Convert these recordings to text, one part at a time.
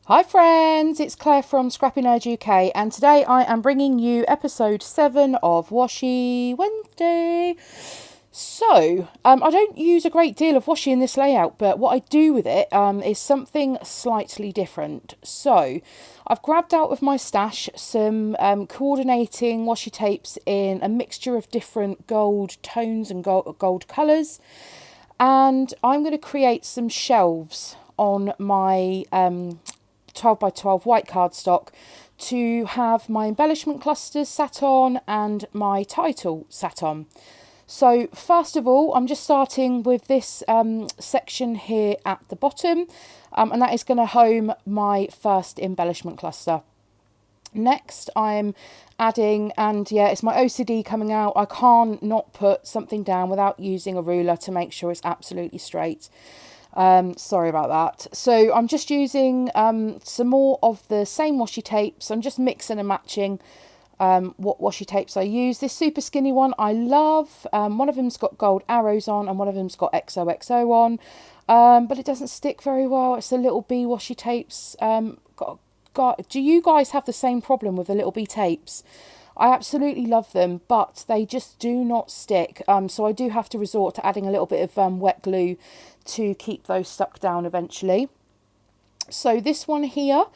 Hi friends, it's Claire from ScrappyNerdUK and today I am bringing you episode 7 of Washi Wednesday. So, I don't use a great deal of washi in this layout, but what I do with it is something slightly different. So, I've grabbed out of my stash some coordinating washi tapes in a mixture of different gold tones and gold colours, and I'm going to create some shelves on my 12 by 12 white cardstock to have my embellishment clusters sat on and my title sat on. So first of all, I'm just starting with this section here at the bottom, and that is going to home my first embellishment cluster. Next, I'm adding, and yeah, it's my OCD coming out. I can't not put something down without using a ruler to make sure it's absolutely straight. Sorry about that. So I'm just using some more of the same washi tapes. I'm just mixing and matching what washi tapes I use. This super skinny one I love. One of them's got gold arrows on and one of them's got XOXO on, but it doesn't stick very well. It's the little B washi tapes. Do you guys have the same problem with the little B tapes? I absolutely love them, but they just do not stick. So I do have to resort to adding a little bit of wet glue to keep those stuck down eventually. So this one here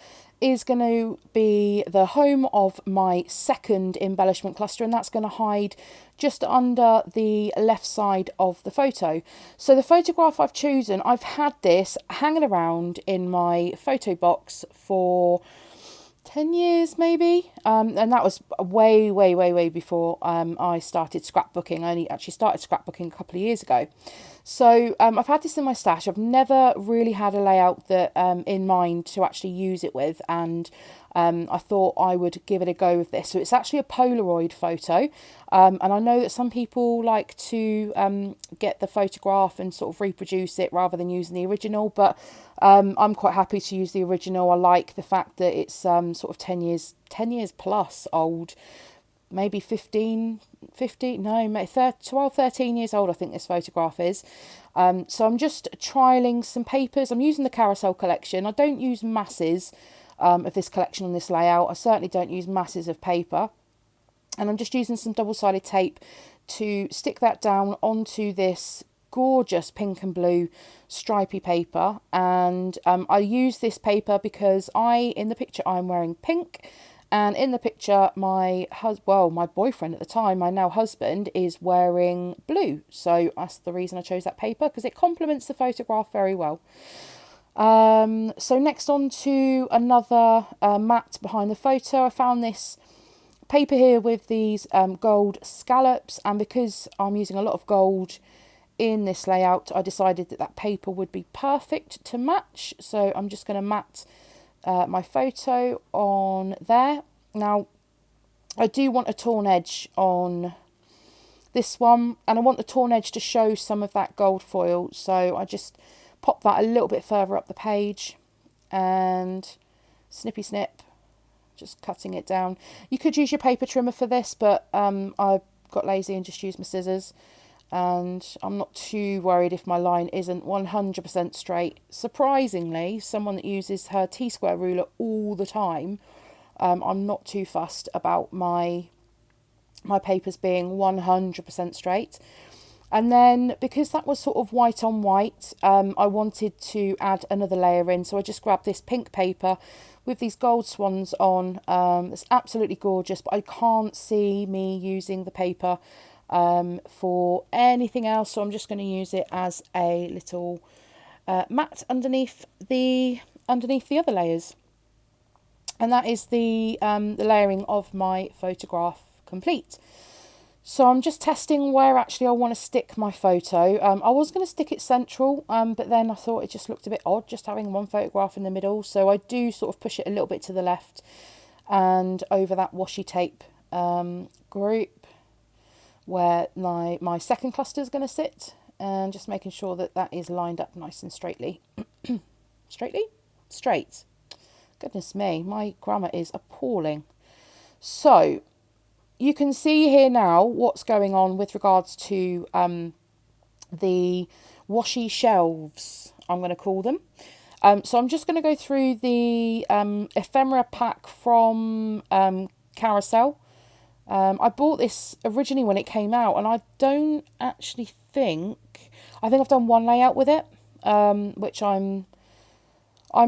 is going to be the home of my second embellishment cluster, and that's going to hide just under the left side of the photo. So the photograph I've chosen, I've had this hanging around in my photo box for 10 years maybe, and that was way before I started scrapbooking. I only actually started scrapbooking a couple of years ago. So I've had this in my stash. I've never really had a layout that in mind to actually use it with, and I thought I would give it a go with this. So it's actually a Polaroid photo, and I know that some people like to get the photograph and sort of reproduce it rather than using the original, but I'm quite happy to use the original. I like the fact that it's sort of 10 years plus old, maybe 15, no, maybe 12, 13 years old, I think this photograph is. So I'm just trialling some papers. I'm using the Carousel collection. I don't use masses of this collection on this layout. I certainly don't use masses of paper. And I'm just using some double-sided tape to stick that down onto this gorgeous pink and blue stripy paper. And I use this paper because in the picture I'm wearing pink, and in the picture my boyfriend at the time, my now husband, is wearing blue. So that's the reason I chose that paper, because it complements the photograph very well. So next on to another mat behind the photo. I found this paper here with these gold scallops, and because I'm using a lot of gold in this layout, I decided that paper would be perfect to match. So I'm just going to mat my photo on there. Now I do want a torn edge on this one, and I want the torn edge to show some of that gold foil, so I just pop that a little bit further up the page and snippy snip, just cutting it down. You could use your paper trimmer for this, but I got lazy and just used my scissors, and I'm not too worried if my line isn't 100% straight. Surprisingly, someone that uses her T-square ruler all the time, I'm not too fussed about my papers being 100% straight. And then because that was sort of white on white, I wanted to add another layer in, so I just grabbed this pink paper with these gold swans on. It's absolutely gorgeous, but I can't see me using the paper for anything else, so I'm just going to use it as a little mat underneath the other layers. And that is the layering of my photograph complete. So I'm just testing where actually I want to stick my photo. I was going to stick it central, but then I thought it just looked a bit odd just having one photograph in the middle, so I do sort of push it a little bit to the left and over that washi tape group where my second cluster is going to sit, and just making sure that that is lined up nice and straightly. Straight. Goodness me, my grammar is appalling. So you can see here now what's going on with regards to the washi shelves, I'm going to call them. So I'm just going to go through the ephemera pack from Carousel. I bought this originally when it came out, and I don't actually think... I think I've done one layout with it, which I'm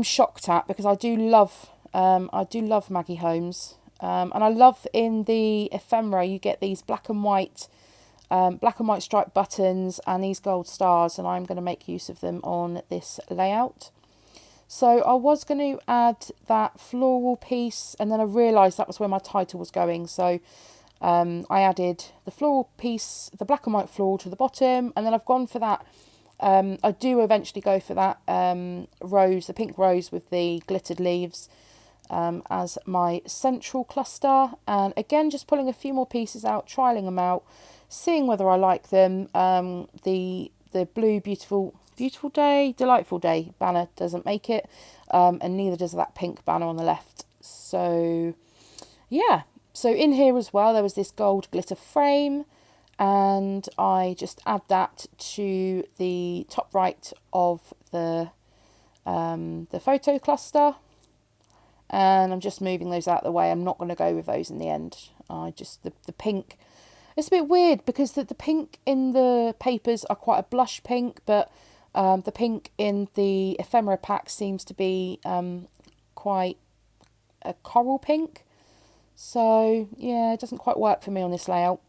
shocked at, because I do love Maggie Holmes, and I love in the ephemera you get these black and white striped buttons and these gold stars, and I'm going to make use of them on this layout. So I was going to add that floral piece, and then I realised that was where my title was going. So I added the floral piece, the black and white floral to the bottom, and then I've gone for that. I do eventually go for that rose, the pink rose with the glittered leaves as my central cluster. And again, just pulling a few more pieces out, trialling them out, seeing whether I like them. The blue Beautiful Day, Delightful Day banner doesn't make it, and neither does that pink banner on the left. So yeah, so in here as well there was this gold glitter frame, and I just add that to the top right of the photo cluster, and I'm just moving those out of the way. I'm not going to go with those in the end. The pink, it's a bit weird because the pink in the papers are quite a blush pink, but the pink in the ephemera pack seems to be quite a coral pink. So yeah, it doesn't quite work for me on this layout.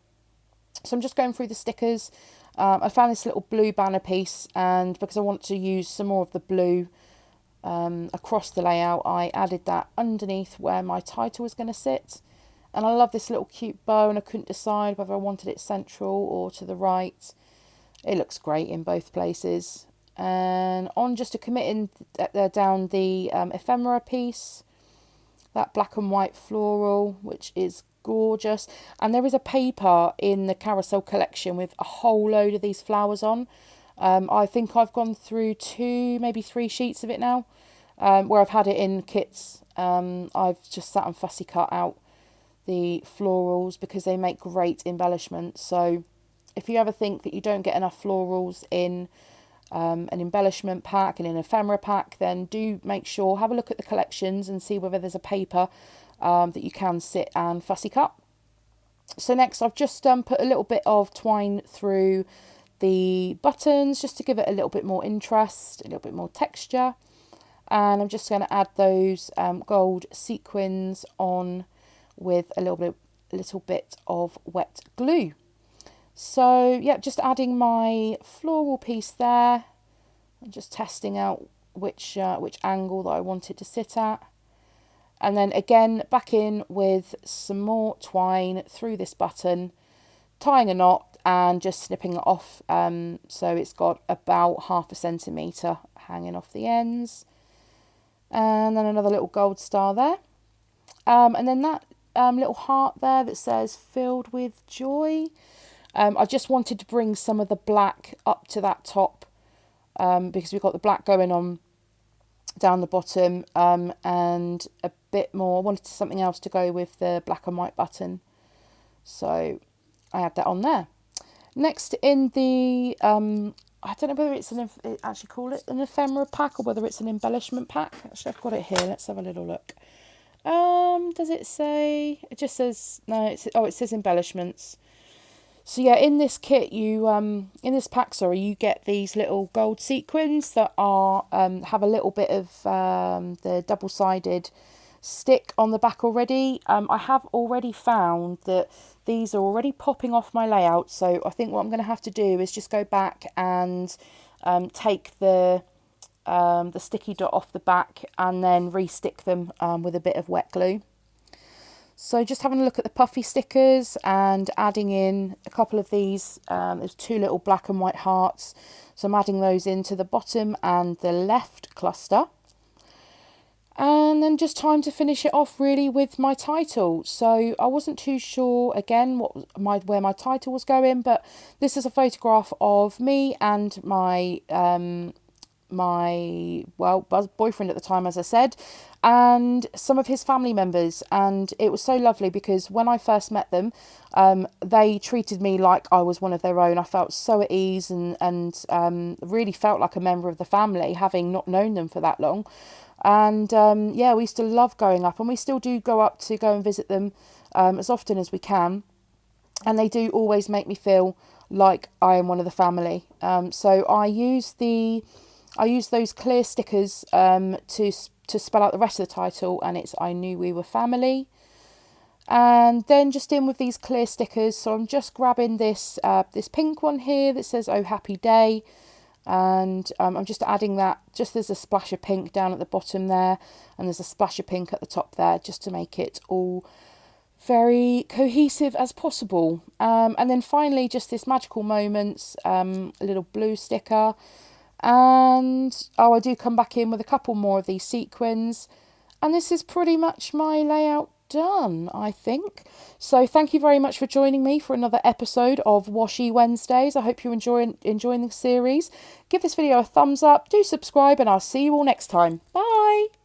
So I'm just going through the stickers. I found this little blue banner piece, and because I want to use some more of the blue across the layout, I added that underneath where my title was going to sit. And I love this little cute bow, and I couldn't decide whether I wanted it central or to the right. It looks great in both places. And on just to committing down the ephemera piece, that black and white floral, which is gorgeous. And there is a paper in the Carousel collection with a whole load of these flowers on. I think I've gone through 2, maybe 3 sheets of it now, where I've had it in kits. I've just sat and fussy cut out the florals because they make great embellishments. So if you ever think that you don't get enough florals in an embellishment pack and an ephemera pack, then do make sure, have a look at the collections and see whether there's a paper that you can sit and fussy cut. So next I've just put a little bit of twine through the buttons just to give it a little bit more interest, a little bit more texture. And I'm just going to add those gold sequins on with a little bit of wet glue. So yeah, just adding my floral piece there and just testing out which angle that I want it to sit at. And then again back in with some more twine through this button, tying a knot and just snipping it off, so it's got about 1/2 centimetre hanging off the ends. And then another little gold star there, and then that little heart there that says filled with joy. I just wanted to bring some of the black up to that top, because we've got the black going on down the bottom, and a bit more. I wanted something else to go with the black and white button, so I had that on there. Next in the I don't know whether it's actually call it an ephemera pack or whether it's an embellishment pack. Actually, I've got it here. Let's have a little look. Does it say? It just says no. It says embellishments. So yeah, in this kit, in this pack, sorry, you get these little gold sequins that are have a little bit of the double-sided stick on the back already. I have already found that these are already popping off my layout, so I think what I'm going to have to do is just go back and take the sticky dot off the back and then re-stick them with a bit of wet glue. So just having a look at the puffy stickers and adding in a couple of these. There's 2 little black and white hearts, so I'm adding those into the bottom and the left cluster. And then just time to finish it off really with my title. So I wasn't too sure again where my title was going, but this is a photograph of me and my my, well, boyfriend at the time, as I said, and some of his family members. And it was so lovely because when I first met them, they treated me like I was one of their own. I felt so at ease and really felt like a member of the family, having not known them for that long. And yeah, we used to love going up, and we still do go up to go and visit them as often as we can. And they do always make me feel like I am one of the family. So I use those clear stickers to spell out the rest of the title, and it's I Knew We Were Family. And then just in with these clear stickers, so I'm just grabbing this pink one here that says Oh Happy Day, and I'm just adding that, just there's a splash of pink down at the bottom there, and there's a splash of pink at the top there, just to make it all very cohesive as possible. And then finally just this magical moments, a little blue sticker, and I do come back in with a couple more of these sequins, and this is pretty much my layout done, I think. So thank you very much for joining me for another episode of Washi Wednesdays. I hope you're enjoying the series. Give this video a thumbs up, do subscribe, and I'll see you all next time. Bye.